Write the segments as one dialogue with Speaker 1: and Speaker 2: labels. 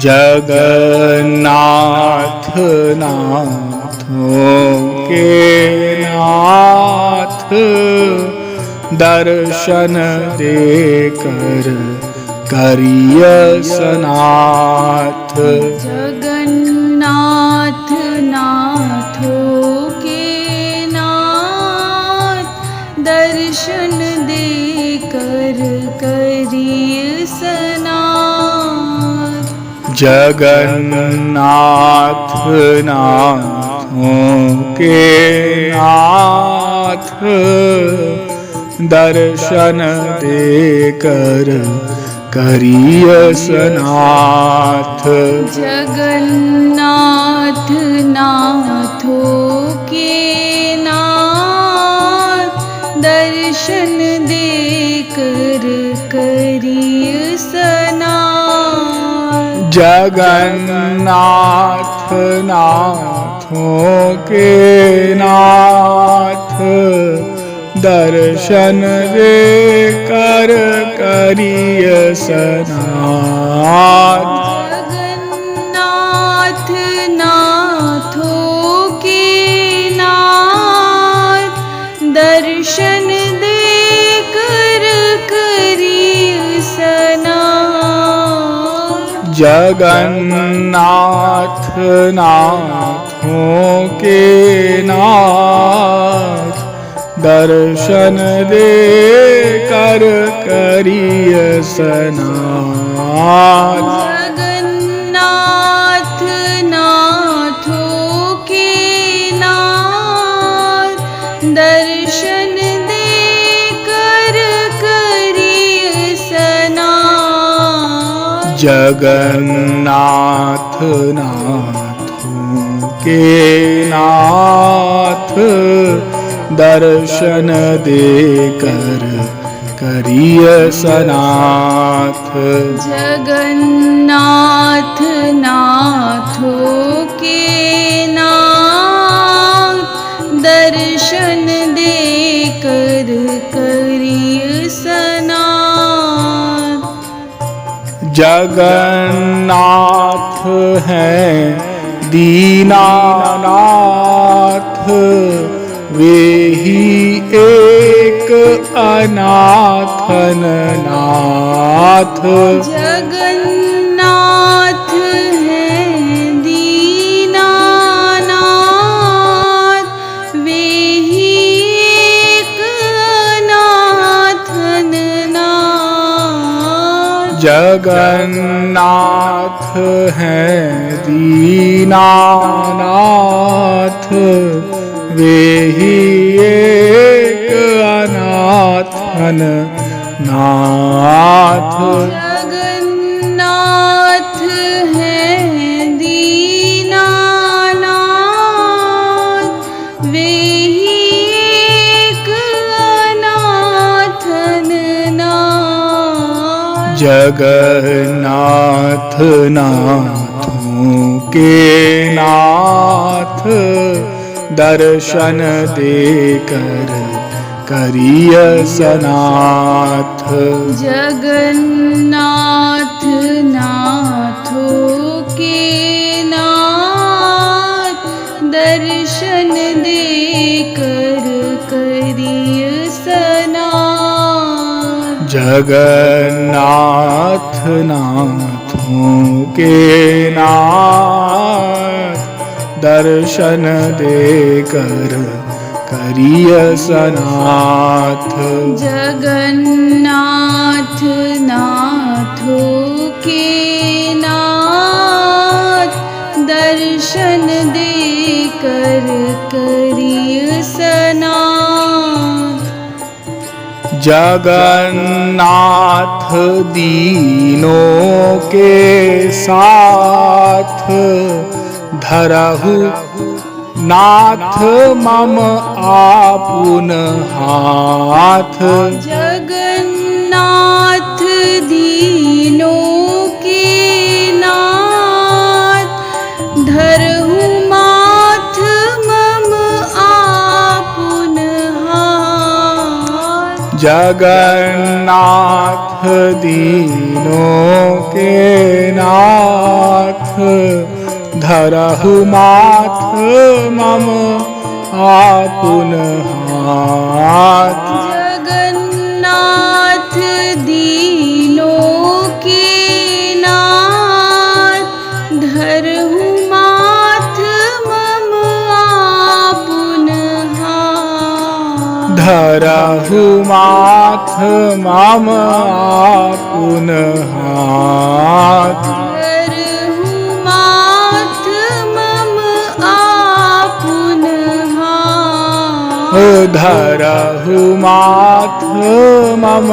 Speaker 1: जगन्नाथ नाथों के नाथ दर्शन देकर करिय सनाथ।
Speaker 2: जगन्नाथ नाथों के नाथ दर्शन देकर करिय सनाथ।
Speaker 1: जगन्नाथ नाथों के नाथ दर्शन देकर करिय सनाथ।
Speaker 2: जगन्नाथ नाथों के नाथ दर्शन देकर करिय सनाथ।
Speaker 1: जगन्नाथ नाथों के नाथ दर्शन देकर करिय सनाथ।
Speaker 2: जगन्नाथ नाथों के नाथ दर्शन देकर करिय सनाथ।
Speaker 1: जगन्नाथ नाथों के नाथ दर्शन देकर करिय सनाथ।
Speaker 2: जगन्नाथ नाथों के नाथ दर्शन देकर करिय सनाथ।
Speaker 1: जगन्नाथ नाथों के नाथ दर्शन देकर करिय सनाथ।
Speaker 2: जगन्नाथ नाथों के नाथ दर्शन देकर करिय सनाथ।
Speaker 1: जगन्नाथ हैं दीनानाथ वे ही एक अनाथन नाथ।
Speaker 2: जगन्नाथ हैं दीनानाथ वे ही एक अनाथन नाथ।
Speaker 1: जगन्नाथ हैं दीनानाथ वे ही एक अनाथन नाथ।
Speaker 2: जगन्नाथ हैं दीनानाथ वे ही एक अनाथन नाथ।
Speaker 1: जगन्नाथ नाथों के नाथ दर्शन देकर करिय सनाथ।
Speaker 2: जगन्नाथ नाथों के नाथ दर्शन देकर करिय सनाथ।
Speaker 1: जगन्नाथ नाथों के नाथ दर्शन देकर करिय सनाथ।
Speaker 2: जगन्नाथ नाथों के नाथ दर्शन देकर करिय सनाथ।
Speaker 1: जगन्नाथ दीनों के साथ धरहु नाथ मम आपुन हाथ।
Speaker 2: जगन्नाथ दीनों के नाथ धरहु माथ मम आपुन हाथ।
Speaker 1: जगन्नाथ दीनों के नाथ धरहु माथ मम आपुन हाथ।
Speaker 2: जगन्नाथ दीनों के नाथ, धरहु माथ मम आपुन हाथ।
Speaker 1: धरहु माथ मम आपुन हाथ।
Speaker 2: धरहु माथ मम आपुन हाथ।
Speaker 1: धरहु माथ मम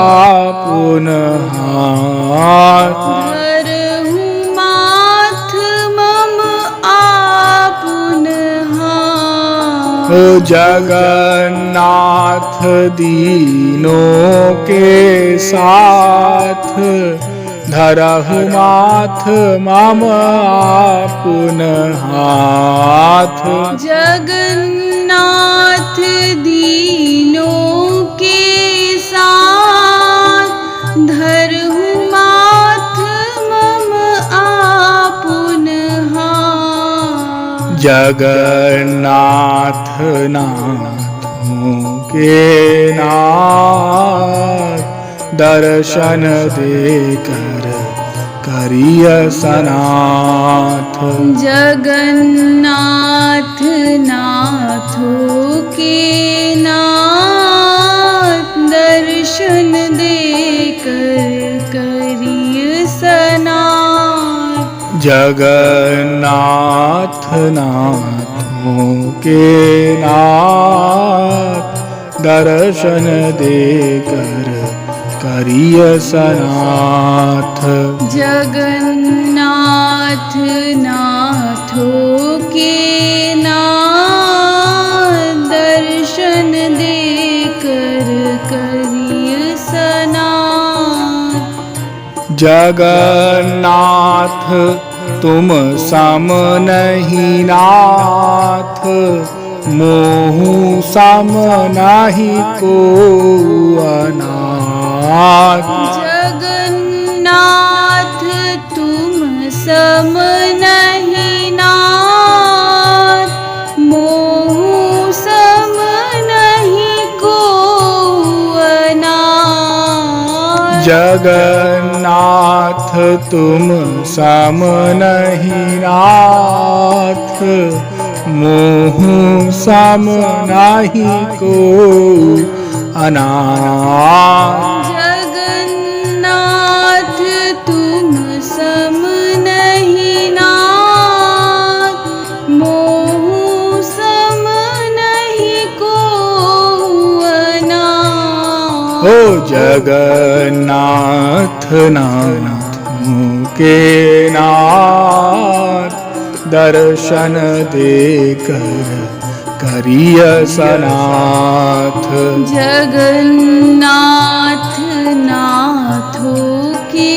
Speaker 1: आपुन हाथ।
Speaker 2: धरहु माथ मम आपुन हाथ।
Speaker 1: जगन्नाथ दीनों के साथ, धरहु माथ मम आपुन हाथ।
Speaker 2: जगन्नाथ दीनों के साथ, धरहु माथ मम आपुन हाथ।
Speaker 1: जगन्नाथ नाथों के नाथ, दर्शन देकर करिय सनाथ।
Speaker 2: जगन्नाथ नाथों के नाथ, दर्शन देकर करिय सनाथ।
Speaker 1: जगन्नाथ नाथों के नाथ, दर्शन देकर करिय सनाथ।
Speaker 2: जगन्नाथ नाथों के नाथ, दर्शन देकर करिय सनाथ।
Speaker 1: जगन्नाथ तुम सम नहीं नाथ, मोहु सम नाही को अनाथ।
Speaker 2: जगन्नाथ तुम सम नहीं नाथ, मोहु सम नहीं को अनाथ।
Speaker 1: जगन्नाथ तुम सम नहीं नाथ, मोहु सम नाही को अनाथ।
Speaker 2: जगन्नाथ तुम सम नहीं नाथ, मोहु सम नहीं को अनाथ।
Speaker 1: ओ जगन्नाथ नाथों के नाथ, दर्शन देकर करिय सनाथ।
Speaker 2: जगन्नाथ नाथों के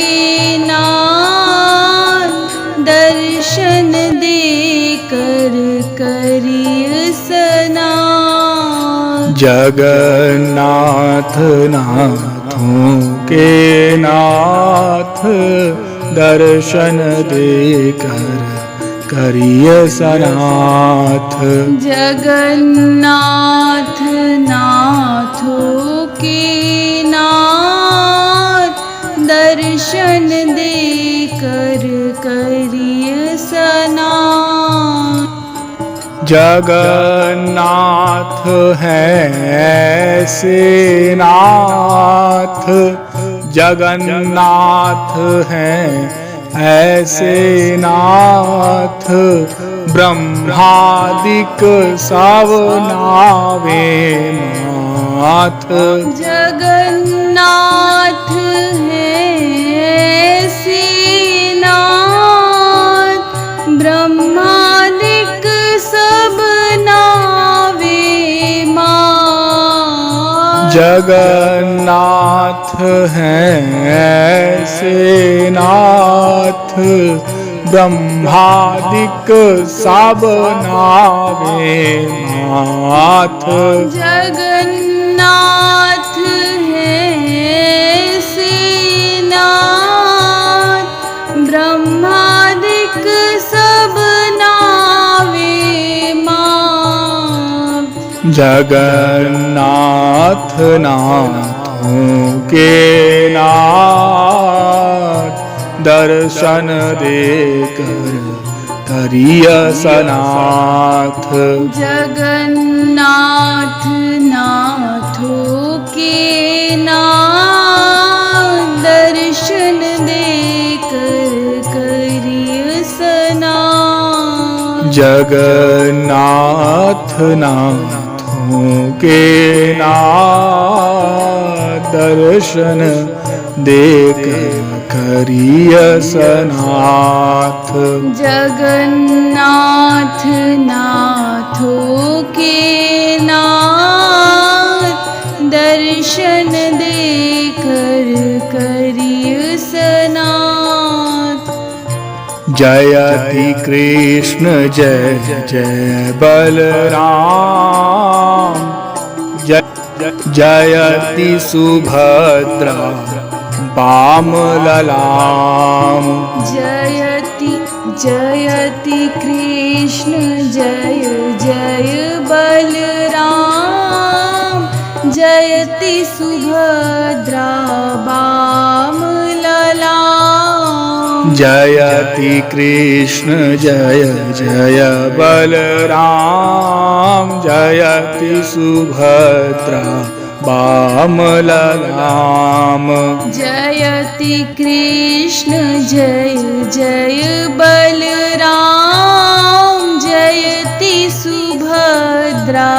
Speaker 2: नाथ, दर्शन देकर करिय सनाथ।
Speaker 1: जगन्नाथ नाथों के नाथ, दर्शन देकर करिय सनाथ।
Speaker 2: जगन्नाथ नाथों के नाथ, दर्शन देकर करिय सनाथ।
Speaker 1: जगन्नाथ हैं ऐसे नाथ, जगन्नाथ हैं ऐसे नाथ, ब्रह्मादिक सब नावे माथ।
Speaker 2: जगन्नाथ हैं ऐसे नाथ, ब्रह्मादिक सब नावे माथ।
Speaker 1: जगन्नाथ हैं ऐसे नाथ, ब्रह्मादिक सब नावे माथ।
Speaker 2: जगन्नाथ हैं ऐसे नाथ, ब्रह्मादिक
Speaker 1: जगन्नाथ नाथों के नाथ दर्शन देकर करिय सनाथ।
Speaker 2: जगन्नाथ नाथों के नाथ दर्शन देकर करिय सनाथ।
Speaker 1: जगन्नाथ नाथों के नाथ दर्शन देकर करिय सनाथ।
Speaker 2: जगन्नाथ नाथों के नाथ दर्शन देकर करिय सनाथ।
Speaker 1: जयति कृष्ण जय जय बलराम, जयति सुभद्रा वाम ललाम।
Speaker 2: जयति जयति कृष्ण जय जय बलराम, जयति सुभद्रा वाम ललाम।
Speaker 1: जयति कृष्ण जय जय बलराम, जयति सुभद्रा वाम ललाम।
Speaker 2: जयति कृष्ण जय जय बलराम, जयति सुभद्रा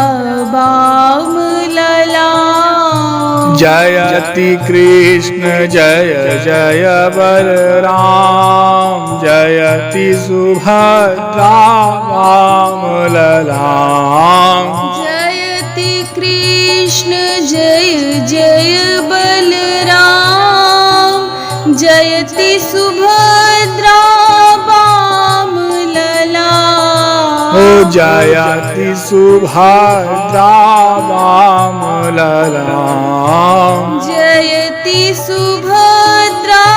Speaker 2: वाम ललाम।
Speaker 1: जयति कृष्ण जय जय बलराम, जयति सुभद्रा वाम ललाम।
Speaker 2: जयति कृष्ण जय जय बलराम, जयति सुभद्रा वाम ललाम।
Speaker 1: ओ जयति सुभद्रा वाम ललाम।
Speaker 2: जयति सुभद्रा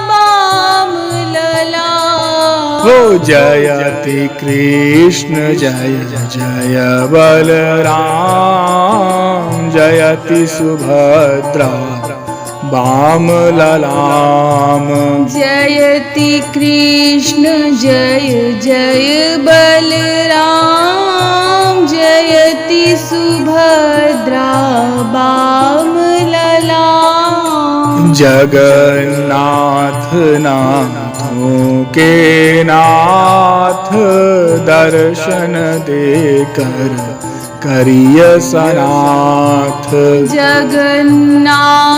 Speaker 2: वाम ललाम।
Speaker 1: ओ जयति कृष्ण जय जय बलराम, जयति सुभद्रा वाम ललाम।
Speaker 2: जयति कृष्ण जय जय बलराम, जयति सुभद्रा वाम ललाम।
Speaker 1: जगन्नाथ नाथों के नाथ दर्शन देकर करिय सनाथ।
Speaker 2: जगन्नाथ